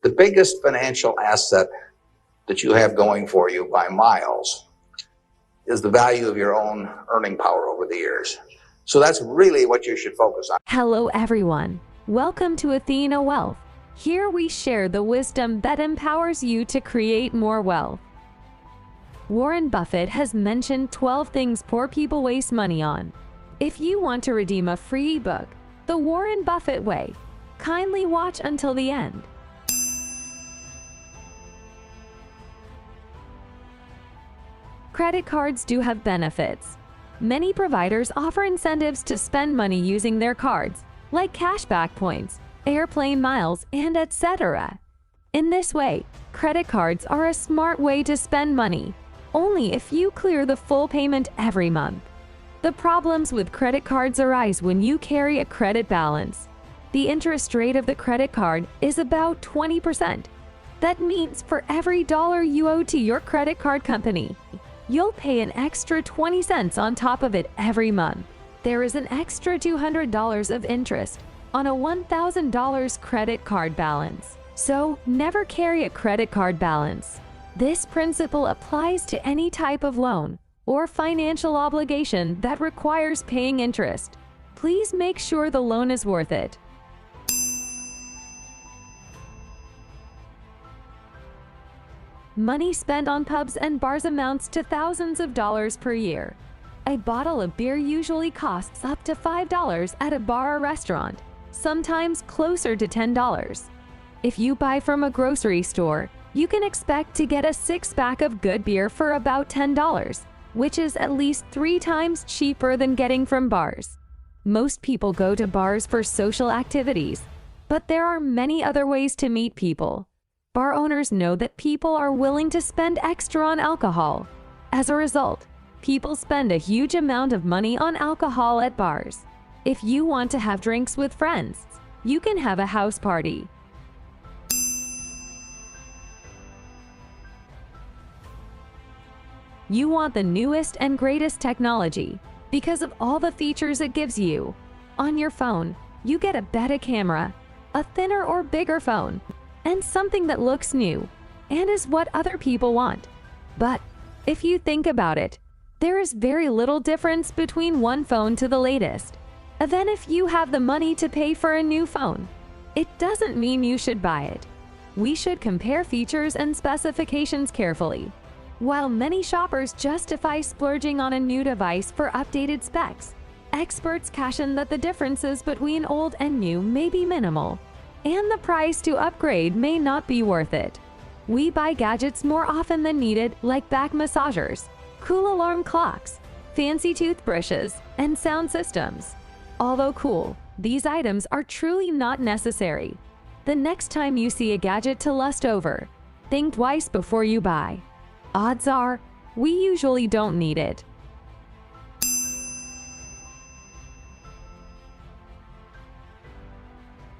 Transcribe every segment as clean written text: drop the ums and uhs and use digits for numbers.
The biggest financial asset that you have going for you by miles is the value of your own earning power over the years. So that's really what you should focus on. Hello everyone. Welcome to Athena Wealth. Here we share the wisdom that empowers you to create more wealth. Warren Buffett has mentioned 12 things poor people waste money on. If you want to redeem a free ebook, The Warren Buffett Way, kindly watch until the end. Credit cards do have benefits. Many providers offer incentives to spend money using their cards, like cashback points, airplane miles, and etc. In this way, credit cards are a smart way to spend money, only if you clear the full payment every month. The problems with credit cards arise when you carry a credit balance. The interest rate of the credit card is about 20%. That means for every dollar you owe to your credit card company, you'll pay an extra 20 cents on top of it every month. There is an extra $200 of interest on a $1,000 credit card balance. So never carry a credit card balance. This principle applies to any type of loan or financial obligation that requires paying interest. Please make sure the loan is worth it. Money spent on pubs and bars amounts to thousands of dollars per year. A bottle of beer usually costs up to $5 at a bar or restaurant, sometimes closer to $10. If you buy from a grocery store, you can expect to get a six-pack of good beer for about $10, which is at least 3 times cheaper than getting from bars. Most people go to bars for social activities, but there are many other ways to meet people. Bar owners know that people are willing to spend extra on alcohol. As a result, people spend a huge amount of money on alcohol at bars. If you want to have drinks with friends, you can have a house party. You want the newest and greatest technology because of all the features it gives you. On your phone, you get a better camera, a thinner or bigger phone, and something that looks new and is what other people want. But if you think about it, there is very little difference between one phone to the latest. And then if you have the money to pay for a new phone, it doesn't mean you should buy it. We should compare features and specifications carefully. While many shoppers justify splurging on a new device for updated specs, experts caution that the differences between old and new may be minimal, and the price to upgrade may not be worth it. We buy gadgets more often than needed, like back massagers, cool alarm clocks, fancy toothbrushes, and sound systems. Although cool, these items are truly not necessary. The next time you see a gadget to lust over, think twice before you buy. Odds are, we usually don't need it.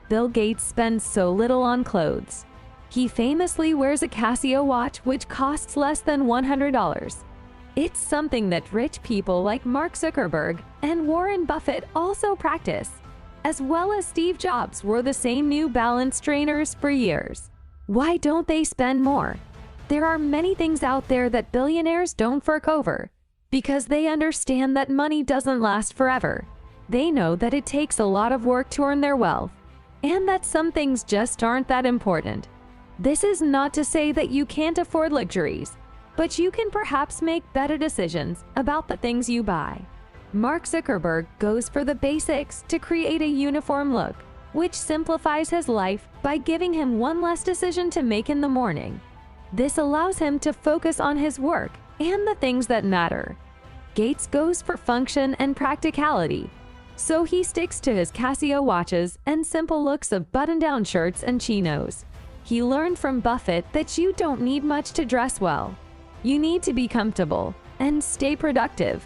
Bill Gates spends so little on clothes. He famously wears a Casio watch which costs less than $100. It's something that rich people like Mark Zuckerberg and Warren Buffett also practice, as well as Steve Jobs wore the same New Balance trainers for years. Why don't they spend more? There are many things out there that billionaires don't fork over, because they understand that money doesn't last forever. They know that it takes a lot of work to earn their wealth, and that some things just aren't that important. This is not to say that you can't afford luxuries, but you can perhaps make better decisions about the things you buy. Mark Zuckerberg goes for the basics to create a uniform look, which simplifies his life by giving him one less decision to make in the morning. This allows him to focus on his work and the things that matter. Gates goes for function and practicality, so he sticks to his Casio watches and simple looks of button-down shirts and chinos. He learned from Buffett that you don't need much to dress well. You need to be comfortable and stay productive.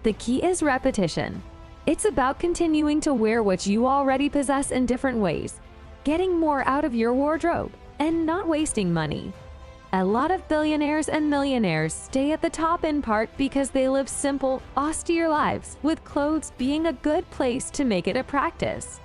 The key is repetition. It's about continuing to wear what you already possess in different ways, getting more out of your wardrobe, and not wasting money. A lot of billionaires and millionaires stay at the top in part because they live simple, austere lives, with clothes being a good place to make it a practice.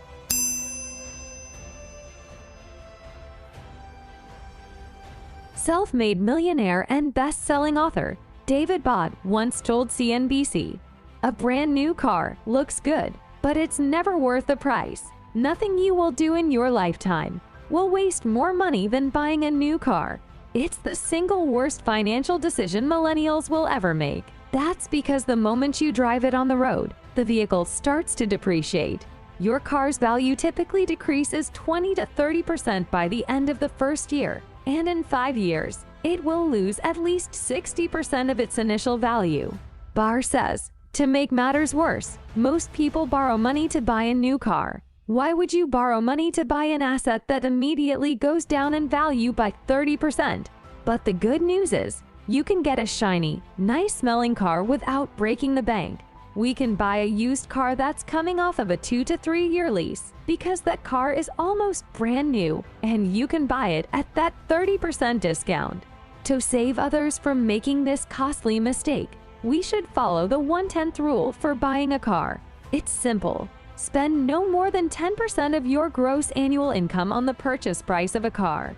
Self-made millionaire and best-selling author David Bott once told CNBC, "A brand new car looks good, but it's never worth the price. Nothing you will do in your lifetime will waste more money than buying a new car. It's the single worst financial decision millennials will ever make. That's because the moment you drive it on the road, the vehicle starts to depreciate. Your car's value typically decreases 20 to 30% by the end of the first year, and in 5 years, it will lose at least 60% of its initial value." Barr says, "To make matters worse, most people borrow money to buy a new car. Why would you borrow money to buy an asset that immediately goes down in value by 30%? But the good news is, you can get a shiny, nice-smelling car without breaking the bank. We can buy a used car that's coming off of a 2 to 3 year lease because that car is almost brand new and you can buy it at that 30% discount. To save others from making this costly mistake, we should follow the 1/10th rule for buying a car. It's simple. Spend no more than 10% of your gross annual income on the purchase price of a car."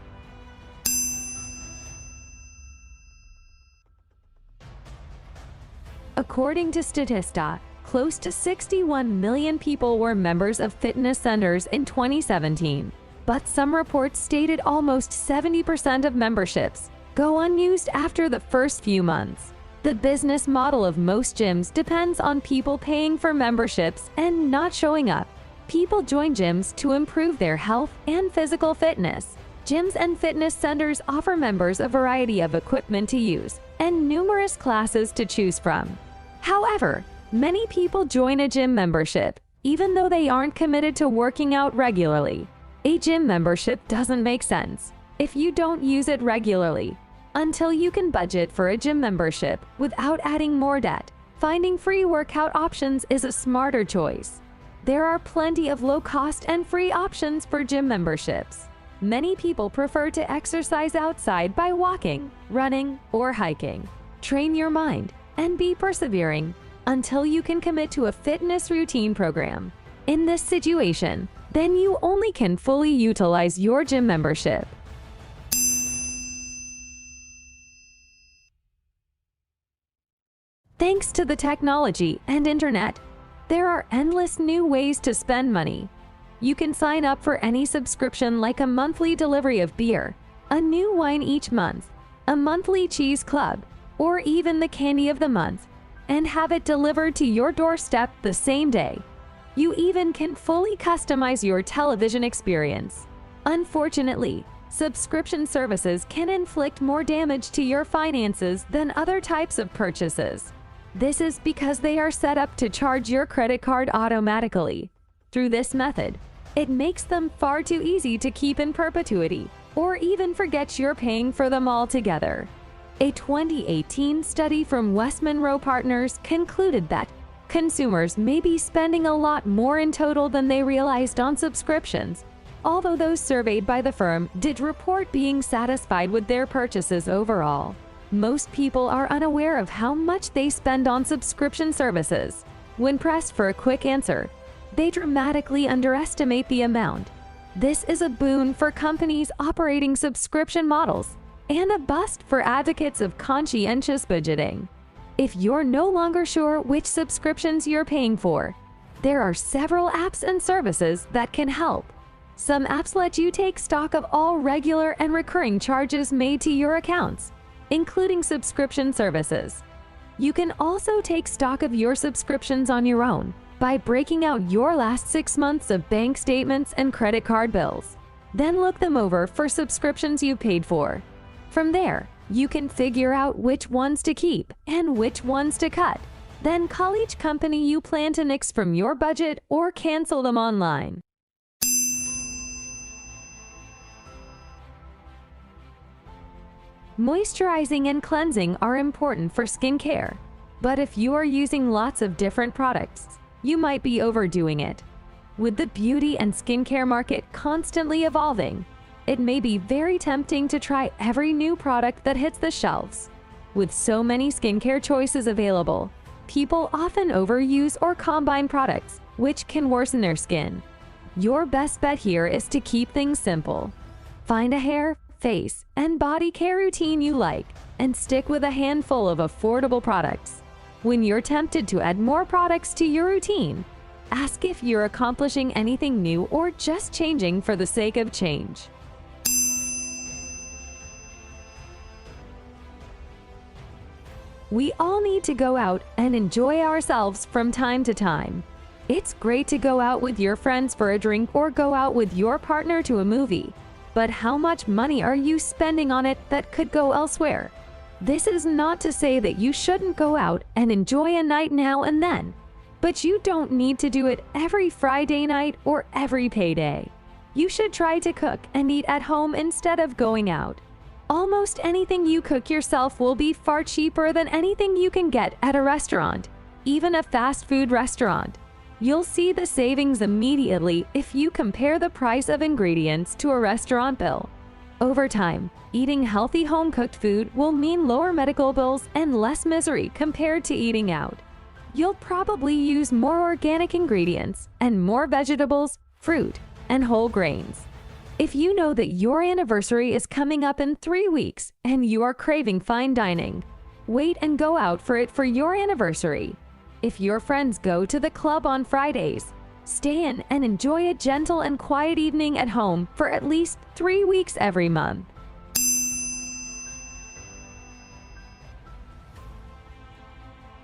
According to Statista, close to 61 million people were members of fitness centers in 2017, but some reports stated almost 70% of memberships go unused after the first few months. The business model of most gyms depends on people paying for memberships and not showing up. People join gyms to improve their health and physical fitness. Gyms and fitness centers offer members a variety of equipment to use and numerous classes to choose from. However, many people join a gym membership even though they aren't committed to working out regularly. A gym membership doesn't make sense if you don't use it regularly. Until you can budget for a gym membership without adding more debt, finding free workout options is a smarter choice. There are plenty of low-cost and free options for gym memberships. Many people prefer to exercise outside by walking, running, or hiking. Train your mind and be persevering until you can commit to a fitness routine program. In this situation, then you only can fully utilize your gym membership. Thanks to the technology and internet, there are endless new ways to spend money. You can sign up for any subscription like a monthly delivery of beer, a new wine each month, a monthly cheese club, or even the candy of the month, and have it delivered to your doorstep the same day. You even can fully customize your television experience. Unfortunately, subscription services can inflict more damage to your finances than other types of purchases. This is because they are set up to charge your credit card automatically. Through this method, it makes them far too easy to keep in perpetuity, or even forget you're paying for them altogether. A 2018 study from West Monroe Partners concluded that consumers may be spending a lot more in total than they realized on subscriptions, although those surveyed by the firm did report being satisfied with their purchases overall. Most people are unaware of how much they spend on subscription services. When pressed for a quick answer, they dramatically underestimate the amount. This is a boon for companies operating subscription models and a bust for advocates of conscientious budgeting. If you're no longer sure which subscriptions you're paying for, there are several apps and services that can help. Some apps let you take stock of all regular and recurring charges made to your accounts, including subscription services. You can also take stock of your subscriptions on your own by breaking out your last 6 months of bank statements and credit card bills. Then look them over for subscriptions you paid for. From there, you can figure out which ones to keep and which ones to cut. Then call each company you plan to nix from your budget or cancel them online. Moisturizing and cleansing are important for skincare, but if you are using lots of different products, you might be overdoing it. With the beauty and skincare market constantly evolving, it may be very tempting to try every new product that hits the shelves. With so many skincare choices available, people often overuse or combine products, which can worsen their skin. Your best bet here is to keep things simple. Find a hair, face, and body care routine you like, and stick with a handful of affordable products. When you're tempted to add more products to your routine, ask if you're accomplishing anything new or just changing for the sake of change. We all need to go out and enjoy ourselves from time to time. It's great to go out with your friends for a drink or go out with your partner to a movie. But how much money are you spending on it that could go elsewhere? This is not to say that you shouldn't go out and enjoy a night now and then, but you don't need to do it every Friday night or every payday. You should try to cook and eat at home instead of going out. Almost anything you cook yourself will be far cheaper than anything you can get at a restaurant, even a fast food restaurant. You'll see the savings immediately if you compare the price of ingredients to a restaurant bill. Over time, eating healthy home-cooked food will mean lower medical bills and less misery compared to eating out. You'll probably use more organic ingredients and more vegetables, fruit, and whole grains. If you know that your anniversary is coming up in 3 weeks and you are craving fine dining, wait and go out for it for your anniversary. If your friends go to the club on Fridays, stay in and enjoy a gentle and quiet evening at home for at least 3 weeks every month.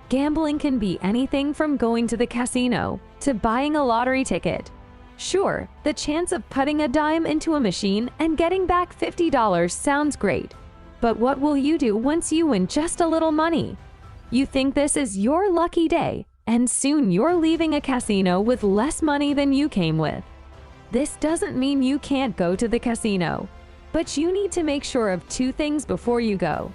Gambling can be anything from going to the casino to buying a lottery ticket. Sure, the chance of putting a dime into a machine and getting back $50 sounds great, but what will you do once you win just a little money? You think this is your lucky day, and soon you're leaving a casino with less money than you came with. This doesn't mean you can't go to the casino, but you need to make sure of 2 things before you go.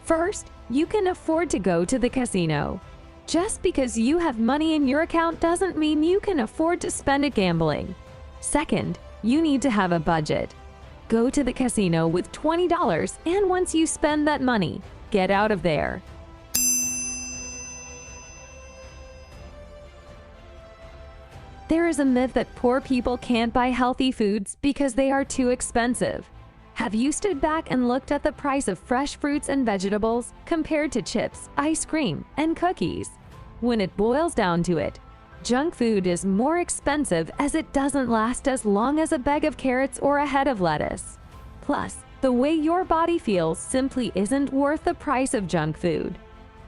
First, you can afford to go to the casino. Just because you have money in your account doesn't mean you can afford to spend it gambling. Second, you need to have a budget. Go to the casino with $20, and once you spend that money, get out of there. There is a myth that poor people can't buy healthy foods because they are too expensive. Have you stood back and looked at the price of fresh fruits and vegetables compared to chips, ice cream, and cookies? When it boils down to it, junk food is more expensive as it doesn't last as long as a bag of carrots or a head of lettuce. Plus, the way your body feels simply isn't worth the price of junk food.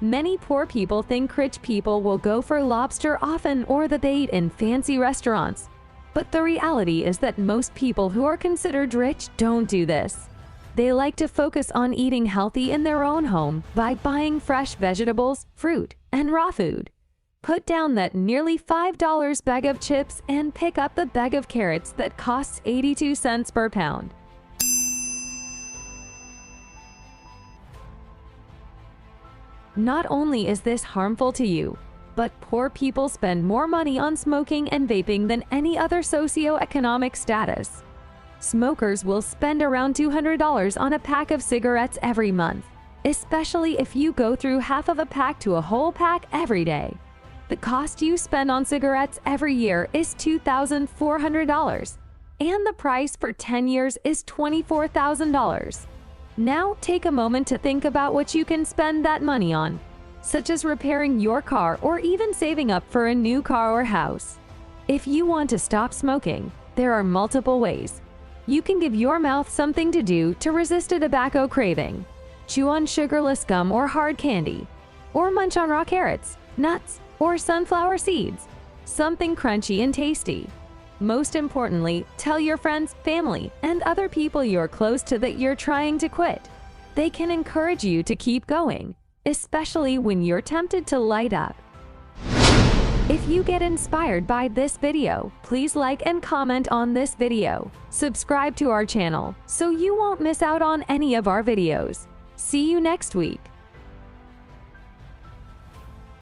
Many poor people think rich people will go for lobster often or that they eat in fancy restaurants. But the reality is that most people who are considered rich don't do this. They like to focus on eating healthy in their own home by buying fresh vegetables, fruit, and raw food. Put down that nearly $5 bag of chips and pick up the bag of carrots that costs 82 cents per pound. Not only is this harmful to you, but poor people spend more money on smoking and vaping than any other socioeconomic status. Smokers will spend around $200 on a pack of cigarettes every month, especially if you go through half of a pack to a whole pack every day. The cost you spend on cigarettes every year is $2,400, and the price for 10 years is $24,000. Now take a moment to think about what you can spend that money on, such as repairing your car or even saving up for a new car or house. If you want to stop smoking, there are multiple ways. You can give your mouth something to do to resist a tobacco craving. Chew on sugarless gum or hard candy, or munch on raw carrots, nuts, or sunflower seeds, something crunchy and tasty. Most importantly, tell your friends, family, and other people you're close to that you're trying to quit. They can encourage you to keep going, especially when you're tempted to light up. If you get inspired by this video, please like and comment on this video. Subscribe to our channel so you won't miss out on any of our videos. See you next week.